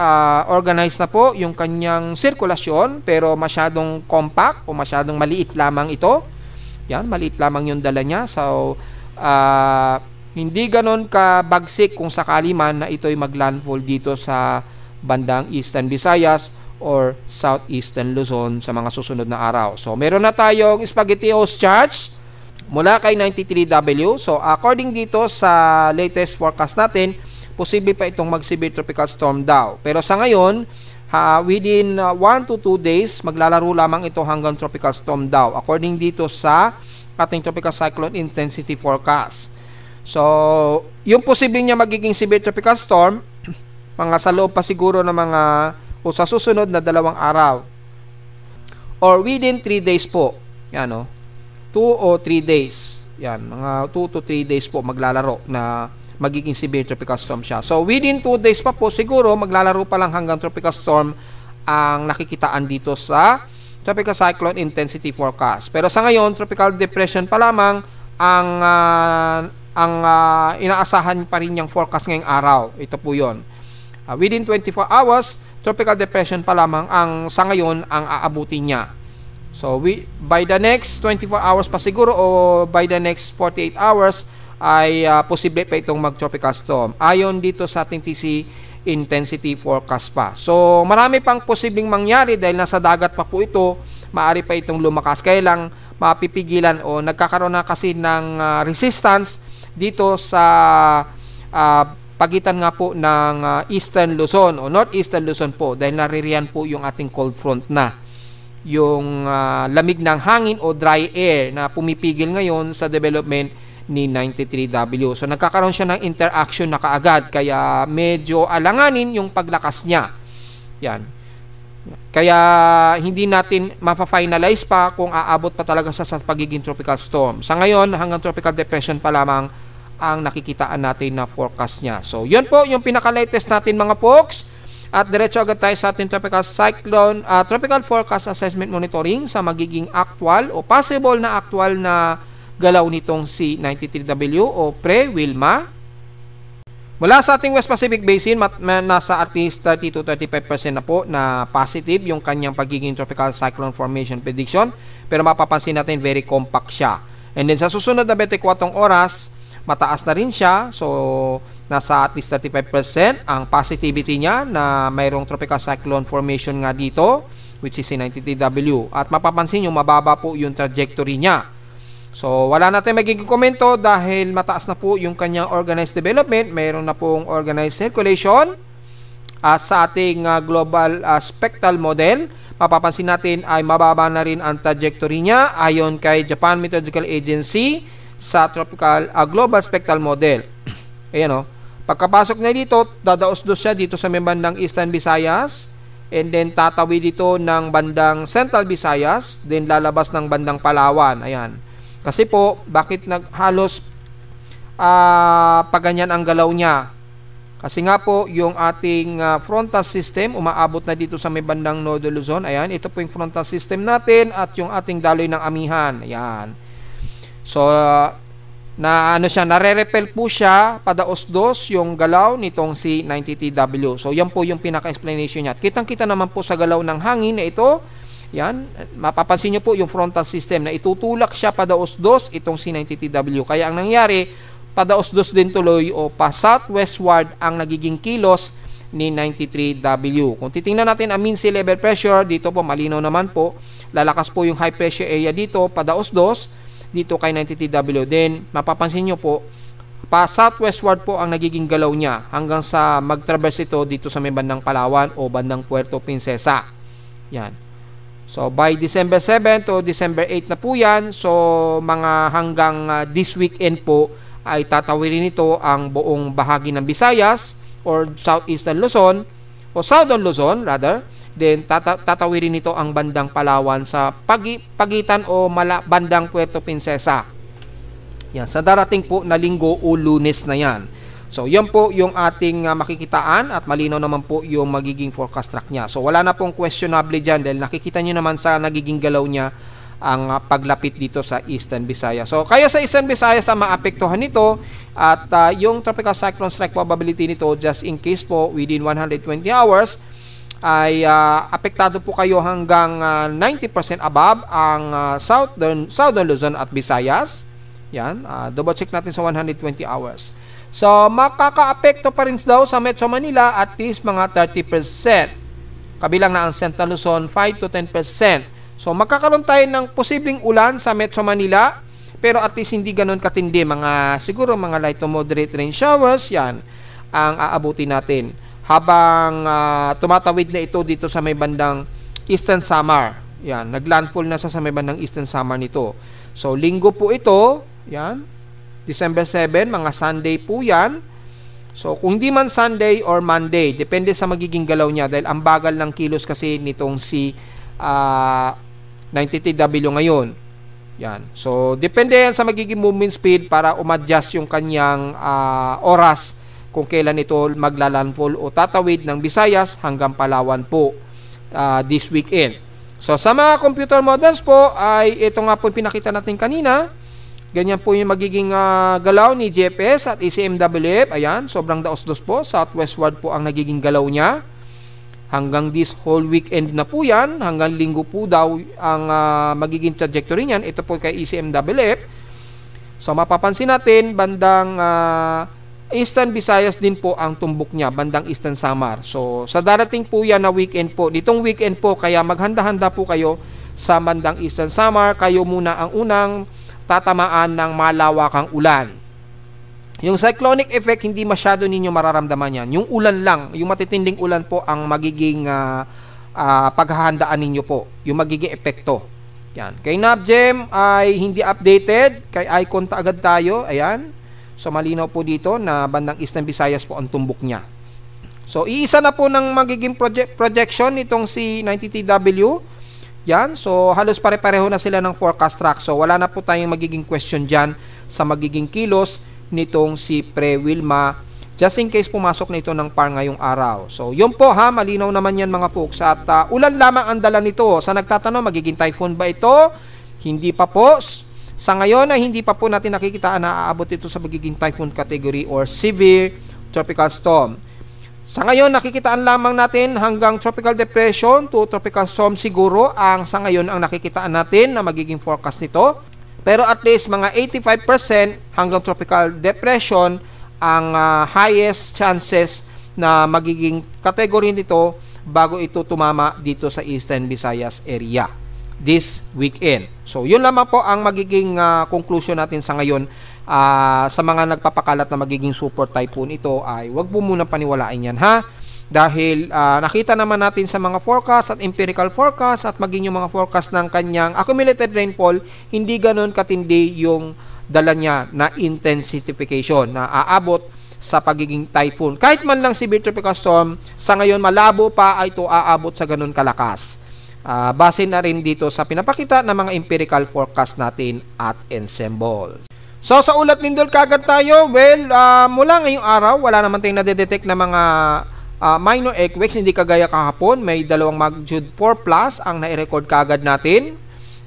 organized na po yung kanyang circulation pero masyadong compact o masyadong maliit lamang ito. Yan, maliit lamang yung dala niya. So, hindi ganon kabagsik kung sakali man na ito'y maglandfall dito sa bandang Eastern Visayas or Southeastern Luzon sa mga susunod na araw. So, meron na tayong spaghettios charge mula kay 93W. So, according dito sa latest forecast natin, posible pa itong mag-severe tropical storm daw. Pero sa ngayon, within 1 to 2 days, maglalaro lamang ito hanggang tropical storm daw. According dito sa ating tropical cyclone intensity forecast. So, yung posibleng niya magiging severe tropical storm, mga sa loob pa siguro ng mga o sa susunod na 2 araw. Or within 3 days po. Yan o. 2 o 3 days. Yan, mga 2 to 3 days po maglalaro na magiging severe tropical storm siya. So, within 2 days pa po siguro maglalaro pa lang hanggang tropical storm ang nakikitaan dito sa tropical cyclone intensity forecast. Pero sa ngayon, tropical depression pa lamang ang inaasahan pa rin yung forecast ngayong araw. Ito po yun. Within 24 hours, tropical depression pa lamang ang sa ngayon ang aabutin niya. So, by the next 24 hours pa siguro o by the next 48 hours ay posible pa itong mag-tropical storm. Ayon dito sa ating TC intensity forecast pa. So, marami pang posibleng mangyari dahil nasa dagat pa po ito. Maari pa itong lumakas. Kaya lang mapipigilan o nagkakaroon na kasi ng resistance dito sa pagitan nga po ng Eastern Luzon o Northeastern Luzon po dahil naririyan po yung ating cold front na yung lamig ng hangin o dry air na pumipigil ngayon sa development ni 93W. So nagkakaroon siya ng interaction na kaagad kaya medyo alanganin yung paglakas niya. Yan. Kaya hindi natin mapa-finalize pa kung aabot pa talaga sa pagiging tropical storm. Sa ngayon hanggang tropical depression pa lamang ang nakikitaan natin na forecast niya. So, yun po yung pinaka-latest natin mga folks. At diretso agad tayo sa ating tropical cyclone, tropical forecast assessment monitoring sa magiging actual o possible na actual na galaw nitong si 93W o pre-Wilma. Mula sa ating West Pacific Basin, nasa at least 30 to 35% na po na positive yung kanyang pagiging tropical cyclone formation prediction. Pero mapapansin natin very compact siya. And then sa susunod na 24 oras, mataas na rin siya. So, nasa at least 35% ang positivity niya na mayroong tropical cyclone formation nga dito, which is si 93W. At mapapansin nyo, mababa po yung trajectory niya. So, wala natin magiging komento dahil mataas na po yung kanyang organized development. Mayroon na pong organized circulation. At sa ating global spectral model, mapapansin natin ay mababa na rin ang trajectory niya ayon kay Japan Meteorological Agency sa tropical global spectral model. Ayan o. Pagkapasok niya dito, dadaos-dos siya dito sa may bandang Eastern Visayas and then tatawid dito ng bandang Central Visayas, then lalabas ng bandang Palawan. Ayan. Kasi po, bakit halos paganyan ang galaw niya? Kasi nga po, yung ating frontal system, umaabot na dito sa may bandang Northern Luzon. Ayan, ito po yung frontal system natin at yung ating daloy ng amihan. Ayan. So, na ano siya, nare-repel po siya padaos-dos yung galaw nitong si 90TW. So yan po yung pinaka-explanation niya. Kitang-kita naman po sa galaw ng hangin na ito. Yan, mapapansin nyo po yung frontal system na itutulak siya padaos-dos itong si 90TW. Kaya ang nangyari, padaos-dos din tuloy o pa southwestward ang nagiging kilos ni 93W. Kung titingnan natin ang mean sea level pressure, dito po malinaw naman po, lalakas po yung high pressure area dito, padaos-dos, dito kay 90TW. Then, mapapansin nyo po, pa southwestward po ang nagiging galaw niya hanggang sa mag-traverse ito dito sa may bandang Palawan o bandang Puerto Princesa. Yan. So, by December 7 to December 8 na po yan. So, mga hanggang this weekend po ay tatawirin ito ang buong bahagi ng Visayas or Southeastern Luzon o Southern Luzon rather. Then tatawirin nito ang bandang Palawan sa pagitan o bandang Puerto Princesa. Yan, sa darating po na linggo o Lunes na yan. So yan po yung ating makikitaan at malinaw naman po yung magiging forecast track niya. So wala na pong questionable dyan dahil nakikita nyo naman sa nagiging galaw niya ang paglapit dito sa Eastern Visayas. So kaya sa Eastern Visayas ang maapektuhan nito at yung tropical cyclone strike probability nito just in case po within 120 hours ay apektado po kayo hanggang 90% above ang Southern Luzon at Visayas. Yan, double check natin sa 120 hours. So makakaapekto pa rin daw sa Metro Manila at least mga 30%. Kabilang na ang Central Luzon 5 to 10%. So magkakaroon tayo ng posibleng ulan sa Metro Manila, pero at least hindi ganoon katindi, siguro mga light to moderate rain showers yan ang aabutin natin habang tumatawid na ito dito sa may bandang Eastern Samar. Yan, naglandfall na sa may bandang Eastern Samar nito. So linggo po ito, yan, December 7, mga Sunday po yan. So kung hindi man Sunday or Monday, depende sa magiging galaw niya dahil ang bagal ng kilos kasi nitong si 90TW ngayon. Yan. So, depende yan sa magiging movement speed para umadjust yung kanyang oras kung kailan ito maglalandfall o tatawid ng Visayas hanggang Palawan po this weekend. So, sa mga computer models po ay ito nga po yung pinakita natin kanina. Ganyan po yung magiging galaw ni GPS at ECMWF. Ayan, sobrang daos-dos po. Southwestward po ang nagiging galaw niya. Hanggang this whole weekend na po yan, hanggang linggo po daw ang magiging trajectory niyan. Ito po kay ECMWF. So mapapansin natin, bandang Eastern Visayas din po ang tumbok niya, bandang Eastern Samar. So sa darating po yan na weekend po, ditong weekend po, kaya maghanda-handa po kayo sa bandang Eastern Samar. Kayo muna ang unang tatamaan ng malawakang ulan. Yung cyclonic effect, hindi masyado ninyo mararamdaman yan. Yung ulan lang, yung matitinding ulan po ang magiging paghahandaan ninyo po. Yung magiging epekto. Yan. Kay NABGEM ay hindi updated. Kay Icon agad tayo. Ayan. So, malinaw po dito na bandang Eastern Visayas po ang tumbok niya. So, iisa na po ng magiging projection nitong si 90TW. Yan. So, halos pare-pareho na sila ng forecast track. So, wala na po tayong magiging question dyan sa magiging kilos nitong si Pre-Wilma just in case pumasok na ito ng PAR ngayong araw. So, yun po ha, malinaw naman yan mga folks. At ulan lamang ang dala nito. Sa nagtatanong, magiging typhoon ba ito? Hindi pa po. Sa ngayon ay hindi pa po natin nakikita na aabot ito sa magiging typhoon category or severe tropical storm. Sa ngayon, nakikitaan lamang natin hanggang tropical depression to tropical storm siguro ang sa ngayon ang nakikitaan natin na magiging forecast nito. Pero at least mga 85% hanggang tropical depression ang highest chances na magiging category nito bago ito tumama dito sa Eastern Visayas area this weekend. So yun lamang po ang magiging conclusion natin sa ngayon. Sa mga nagpapakalat na magiging super typhoon ito ay wag po muna paniwalain yan ha. Dahil nakita naman natin sa mga forecast at empirical forecast at maging yung mga forecast ng kanyang accumulated rainfall, hindi ganoon katindi yung dala niya na intensification na aabot sa pagiging typhoon. Kahit man lang severe tropical storm, sa ngayon malabo pa ay ito aabot sa ganoon kalakas. Base na rin dito sa pinapakita ng mga empirical forecast natin at ensemble. So sa ulat lindol kagad tayo, well, mula ngayong araw, wala naman tayong nadedetect na mga minor earthquakes, hindi kagaya kahapon, may dalawang magnitude 4 plus ang nai-record kagad natin.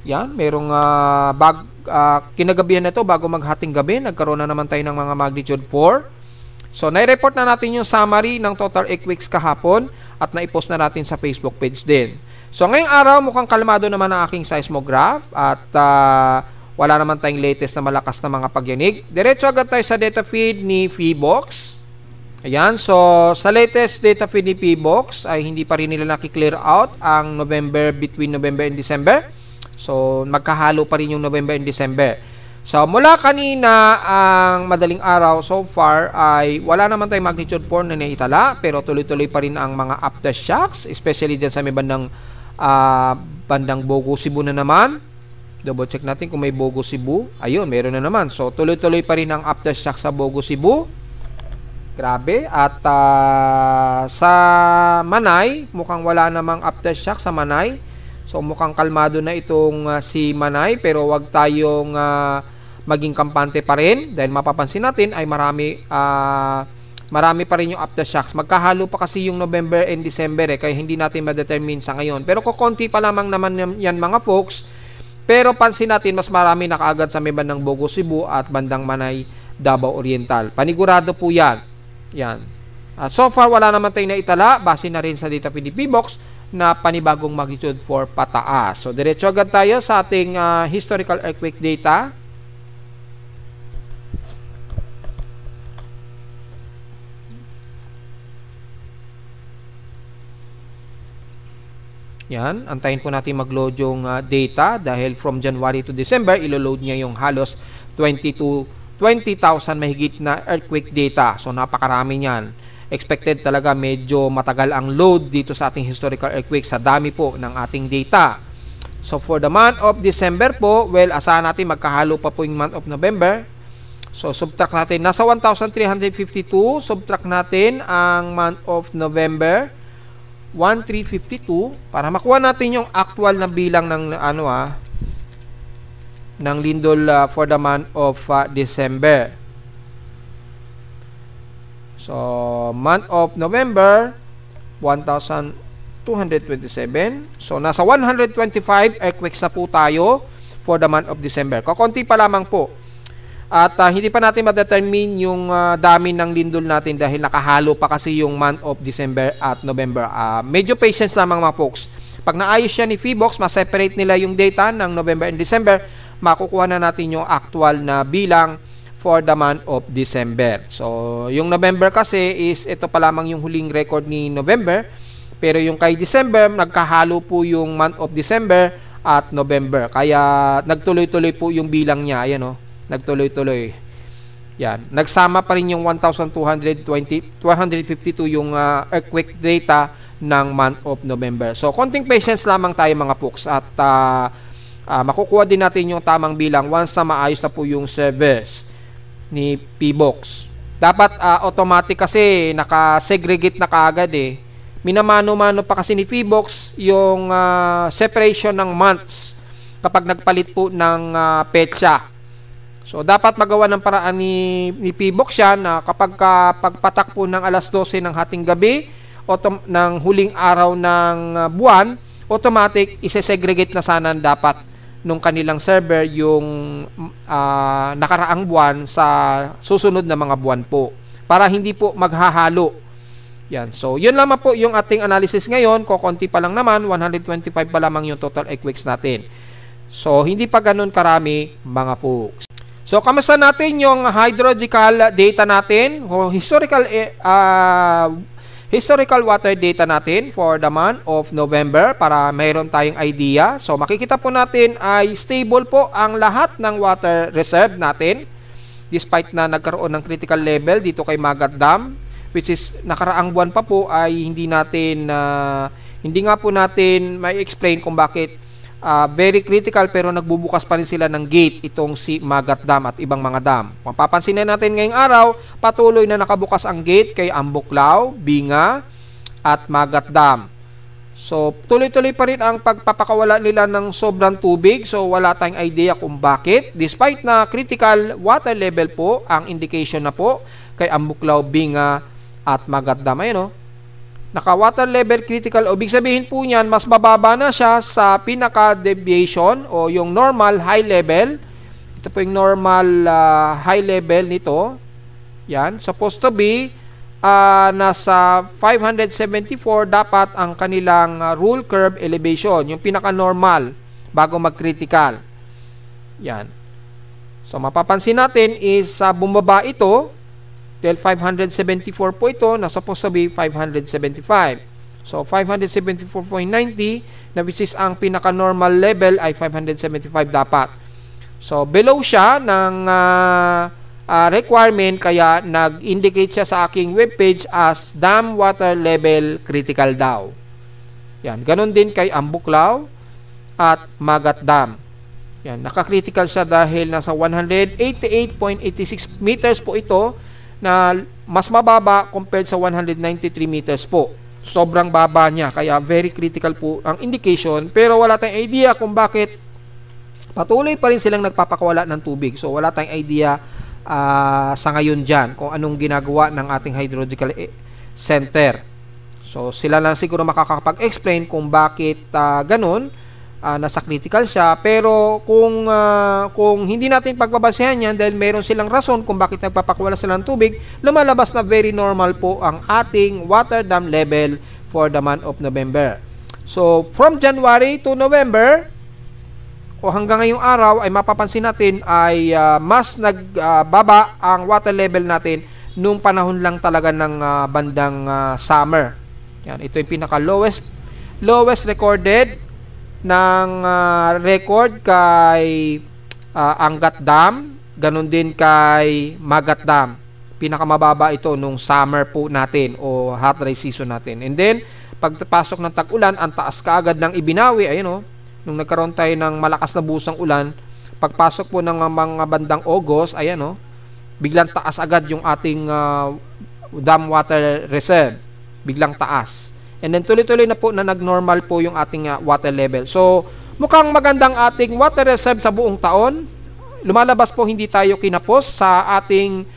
Yan, merong kinagabihan na ito bago maghating gabi, nagkaroon na naman tayo ng mga magnitude 4. So, nai-report na natin yung summary ng total earthquakes kahapon at naipost na natin sa Facebook page din. So, ngayong araw, mukhang kalmado naman ang aking seismograph at wala naman tayong latest na malakas na mga pagyanig. Diretso agad tayo sa data feed ni PBox. Ayan, so sa latest data feed ni PBox ay hindi pa rin nila nakiklear out ang November, between November and December. So, magkahalo pa rin yung November and December. So, mula kanina ang madaling araw so far ay wala naman tayong magnitude 4 na naitala, pero tuloy-tuloy pa rin ang mga aftershocks, especially dyan sa may bandang Bogo, Cebu na naman. Double check natin kung may Bogo, Cebu. Ayun, meron na naman. So, tuloy-tuloy pa rin ang aftershock sa Bogo, Cebu. Grabe. At sa Manay, mukhang wala namang aftershock sa Manay. So, mukhang kalmado na itong si Manay, pero wag tayong maging kampante pa rin dahil mapapansin natin ay marami pa rin yung aftershocks. Magkahalo pa kasi yung November and December kaya hindi natin ma-determine sa ngayon. Pero kukunti pa lamang naman yan mga folks. Pero pansin natin mas marami na kaagad sa may bandang Bogo, Cebu at bandang Manay, Davao Oriental. Panigurado po yan. Yan. So far, wala naman tayong naitala. Base na rin sa data feed ni PBox na panibagong magnitude 4 pataas. So, diretso agad tayo sa ating historical earthquake data. Yan. Antayin po natin mag-load yung data dahil from January to December, ilo-load niya yung halos 20,000 mahigit na earthquake data. So, napakarami niyan. Expected talaga medyo matagal ang load dito sa ating historical earthquake sa dami po ng ating data. So, for the month of December po, well, asahan natin magkahalo pa po yung month of November. So, subtract natin. Nasa 1,352. Subtract natin ang month of November. 1,352. Para makuha natin yung actual na bilang ng ng lindol for the month of December. So, month of November, 1,227. So, nasa 125 earthquakes na po tayo for the month of December. Kakunti pa lamang po. At hindi pa natin ma-determine yung dami ng lindol natin dahil nakahalo pa kasi yung month of December at November. Medyo patience lamang mga folks. Pag naayos siya ni PBox, ma-separate nila yung data ng November and December, makukuha na natin yung actual na bilang for the month of December. So, yung November kasi is ito pa lamang yung huling record ni November. Pero yung kay December, nagkahalo po yung month of December at November. Kaya nagtuloy-tuloy po yung bilang niya. Ayan nagtuloy-tuloy. Yan. Nagsama pa rin yung 1,252 yung earthquake data ng month of November. So, konting patience lamang tayo mga folks at makukuha din natin yung tamang bilang once na maayos na po yung service ni PBox. Dapat automatic kasi naka-segregate na kaagad Minamano-mano pa kasi ni PBox yung separation ng months kapag nagpalit po ng petsa. So, dapat magawa ng paraan ni PBox yan na kapag pagpatak po ng alas 12 ng hating gabi ng huling araw ng buwan, automatic ise-segregate na sana dapat nung kanilang server yung nakaraang buwan sa susunod na mga buwan po para hindi po maghahalo. Yan. So, yun lamang po yung ating analysis ngayon. Kokonti pa lang naman, 125 pa lamang yung total earthquakes natin. So, hindi pa ganun karami mga folks. So, kamusta natin yung hydrological data natin o historical water data natin for the month of November para mayroon tayong idea. So, makikita po natin ay stable po ang lahat ng water reserve natin despite na nagkaroon ng critical level dito kay Magat Dam, which is nakaraang buwan pa po ay hindi nga po natin may explain kung bakit very critical pero nagbubukas pa rin sila ng gate itong si Magat Dam at ibang mga dam. Kung papansinin natin ngayong araw, patuloy na nakabukas ang gate kay Ambuklaw, Binga at Magat Dam. So, tuloy-tuloy pa rin ang pagpapakawala nila ng sobrang tubig. So, wala tayong idea kung bakit. Despite na critical water level po, ang indication na po kay Ambuklaw, Binga at Magat Dam. Ayun naka-water level critical. O, ibig sabihin po niyan, mas bababa na siya sa pinaka-deviation o yung normal high level Ito po yung normal high level nito. Yan, supposed to be nasa 574 dapat ang kanilang rule curve elevation, yung pinaka-normal bago mag-critical. Yan. So, mapapansin natin is bumaba ito dahil 574 po ito na supposed to be 575. So, 574.90 na which is ang pinaka-normal level ay 575 dapat. So, below siya ng requirement, kaya nag-indicate siya sa aking webpage as dam water level critical daw. Yan, ganun din kay Ambuklaw at Magat Dam. Yan, naka-critical siya dahil nasa 188.86 meters po ito, na mas mababa compared sa 193 meters po. Sobrang baba niya, kaya very critical po ang indication, pero wala tayong idea kung bakit patuloy pa rin silang nagpapakawala ng tubig. So wala tayong idea sa ngayon dyan kung anong ginagawa ng ating hydrological center. So sila lang siguro makakapag-explain kung bakit ganun, nasa critical siya. Pero kung hindi natin pagbabasehan yan dahil meron silang rason kung bakit nagpapakawala sila ng tubig, lumalabas na very normal po ang ating water dam level for the month of November. So from January to November o hanggang ngayong araw ay mapapansin natin ay mas nagbaba ang water level natin nung panahon lang talaga ng bandang summer. Yan, ito yung pinaka lowest recorded ng record kay Angat Dam, ganun din kay Magat Dam. Pinakamababa ito nung summer po natin o hot dry season natin. And then pagpasok ng tag-ulan, ang taas kaagad ng ibinawi. Ayun, nung nagkaroon tayo ng malakas na busang ulan, pagpasok po ng mga bandang August, ayan, biglang taas agad yung ating dam water reserve. Biglang taas. And then tuloy-tuloy na po na nag-normal po yung ating water level. So, mukhang magandang ating water reserve sa buong taon. Lumalabas po hindi tayo kinapos sa ating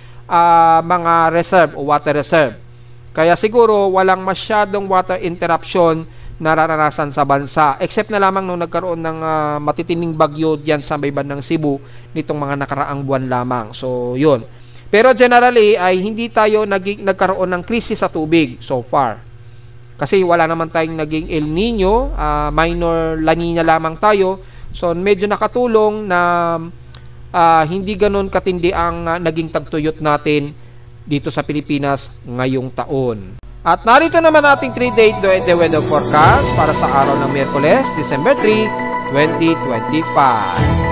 mga reserve o water reserve. Kaya siguro walang masyadong water interruption nararanasan sa bansa, except na lamang nung nagkaroon ng matitinding bagyo diyan sa may bandang Cebu nitong mga nakaraang buwan lamang. So, yun. Pero generally ay hindi tayo nagkaroon ng krisis sa tubig so far. Kasi wala naman tayong naging El Nino, minor La Nina lamang tayo. So, medyo nakatulong na hindi ganun katindi ang naging tagtuyot natin dito sa Pilipinas ngayong taon. At narito naman ating 3-day weather forecast para sa araw ng Miyerkules, December 3, 2025.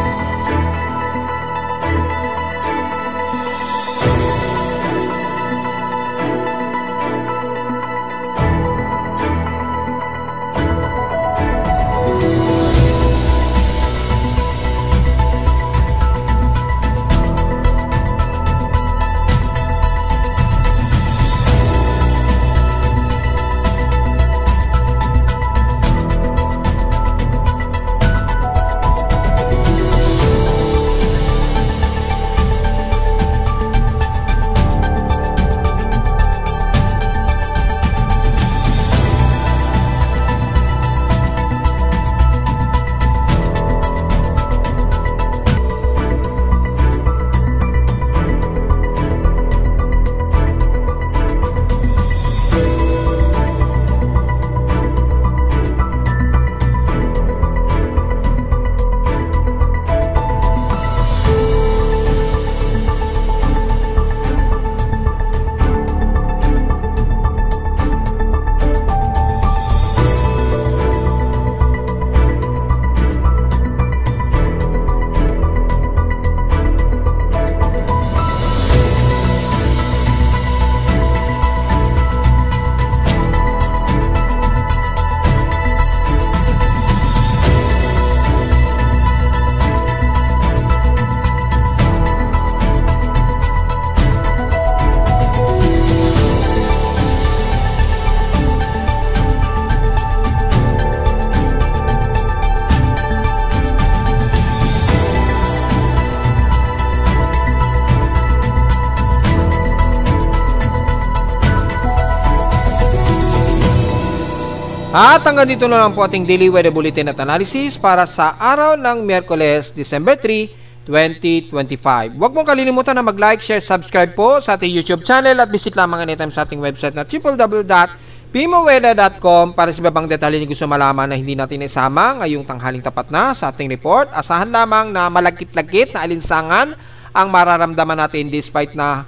At hanggang dito na lang po ating daily weather bulletin at analysis para sa araw ng Miyerkules, December 3, 2025. Huwag mong kalilimutan na mag-like, share, subscribe po sa ating YouTube channel at visit lamang anytime sa ating website na www.pimoweda.com para sa ibang detalye na gusto malaman na hindi natin isama ngayong tanghaling tapat na sa ating report. Asahan lamang na malagkit-lagkit na alinsangan ang mararamdaman natin despite na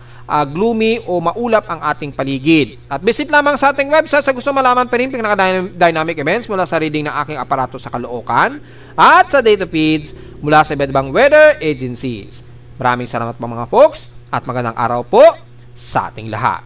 gloomy o maulap ang ating paligid. At visit lamang sa ating website sa gusto malaman pa rin pinaka-dynamic events mula sa reading ng aking aparato sa Caloocan at sa data feeds mula sa iba't ibang weather agencies. Maraming salamat po mga folks at magandang araw po sa ating lahat.